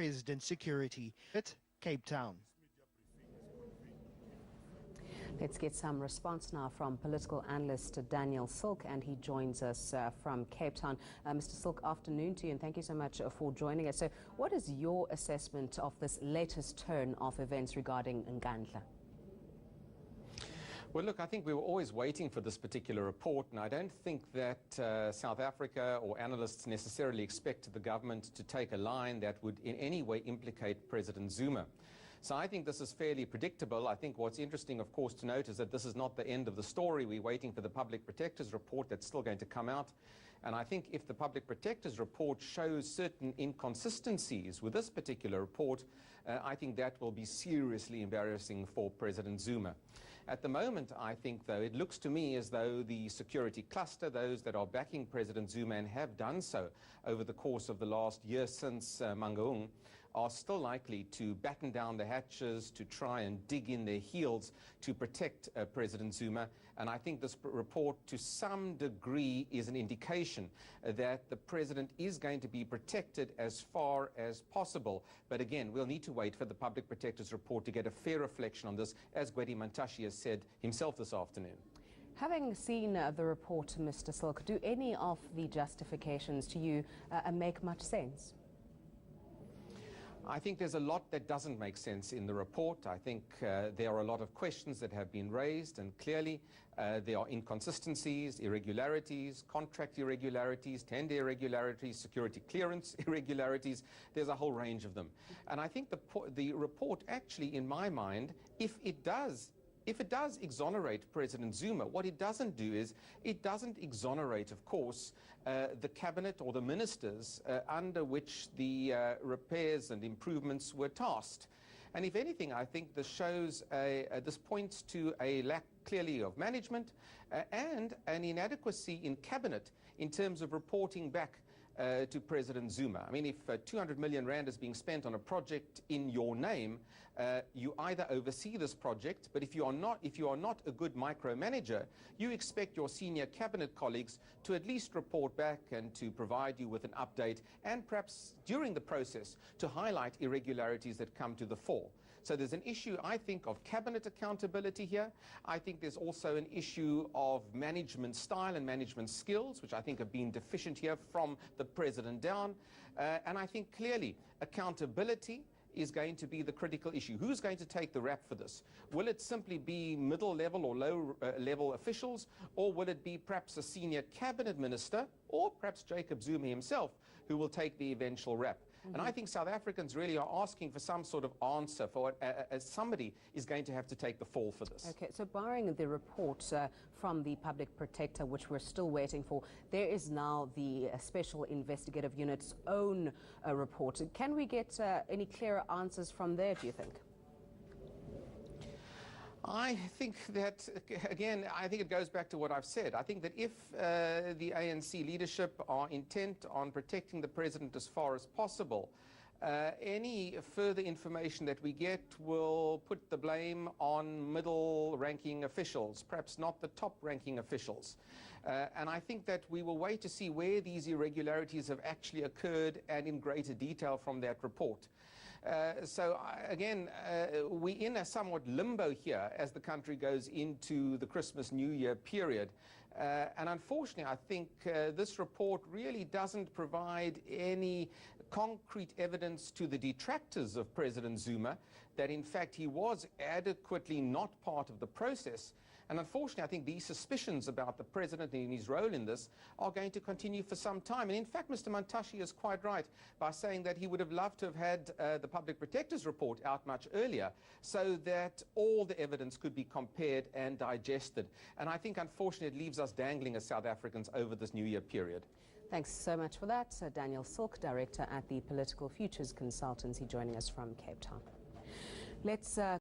President's security at Cape Town. Let's get some response now from political analyst Daniel Silke, and he joins us from Cape Town. Mr. Silke, afternoon to you, and thank you so much for joining us. So what is your assessment of this latest turn of events regarding Nkandla? Well, look, I think we were always waiting for this particular report, and I don't think that South Africa or analysts necessarily expected the government to take a line that would in any way implicate President Zuma. So I think this is fairly predictable. I think what's interesting, of course, to note is that this is not the end of the story. We're waiting for the Public Protector's report that's still going to come out. And I think if the Public Protector's report shows certain inconsistencies with this particular report, I think that will be seriously embarrassing for President Zuma. At the moment, I think, though, it looks to me as though the security cluster, those that are backing President Zuma and have done so over the course of the last year since Mangaung, are still likely to batten down the hatches, to try and dig in their heels to protect President Zuma. And I think this report, to some degree, is an indication that the president is going to be protected as far as possible. But again, we'll need to wait for the Public Protector's report to get a fair reflection on this, as Gwedi Mantashe has said himself this afternoon. Having seen the report, Mr. Silke, do any of the justifications to you make much sense? I think there's a lot that doesn't make sense in the report. I think there are a lot of questions that have been raised, and clearly there are inconsistencies, irregularities, contract irregularities, tender irregularities, security clearance irregularities. There's a whole range of them. And I think the report actually, in my mind, if it does exonerate President Zuma, what it doesn't do is it doesn't exonerate, of course, the cabinet or the ministers under which the repairs and improvements were tasked. And if anything, I think this shows this points to a lack clearly of management and an inadequacy in cabinet in terms of reporting back to President Zuma. I mean, if 200 million rand is being spent on a project in your name, you either oversee this project, but if you are not a good micromanager, you expect your senior cabinet colleagues to at least report back and to provide you with an update, and perhaps during the process to highlight irregularities that come to the fore. So there's an issue, I think, of cabinet accountability here. I think there's also an issue of management style and management skills, which I think have been deficient here from the president down. And I think clearly accountability is going to be the critical issue. Who's going to take the rap for this? Will it simply be middle level or low level officials, or will it be perhaps a senior cabinet minister, or perhaps Jacob Zuma himself, who will take the eventual rap? And I think South Africans really are asking for some sort of answer for it, as somebody is going to have to take the fall for this. Okay, so barring the report from the Public Protector, which we're still waiting for, there is now the Special Investigative Unit's own report. Can we get any clearer answers from there, do you think? I think that, again, I think it goes back to what I've said. I think that if the ANC leadership are intent on protecting the president as far as possible, any further information that we get will put the blame on middle-ranking officials, perhaps not the top-ranking officials. And I think that we will wait to see where these irregularities have actually occurred, and in greater detail from that report. Again, we're in a somewhat limbo here as the country goes into the Christmas New Year period. And unfortunately, I think this report really doesn't provide any concrete evidence to the detractors of President Zuma that, in fact, he was adequately not part of the process. And unfortunately, I think these suspicions about the president and his role in this are going to continue for some time. And in fact, Mr. Mantashe is quite right by saying that he would have loved to have had the Public Protector's report out much earlier, so that all the evidence could be compared and digested. And I think, unfortunately, it leaves us dangling as South Africans over this New Year period. Thanks so much for that. Daniel Silke, Director at the Political Futures Consultancy, joining us from Cape Town. Let's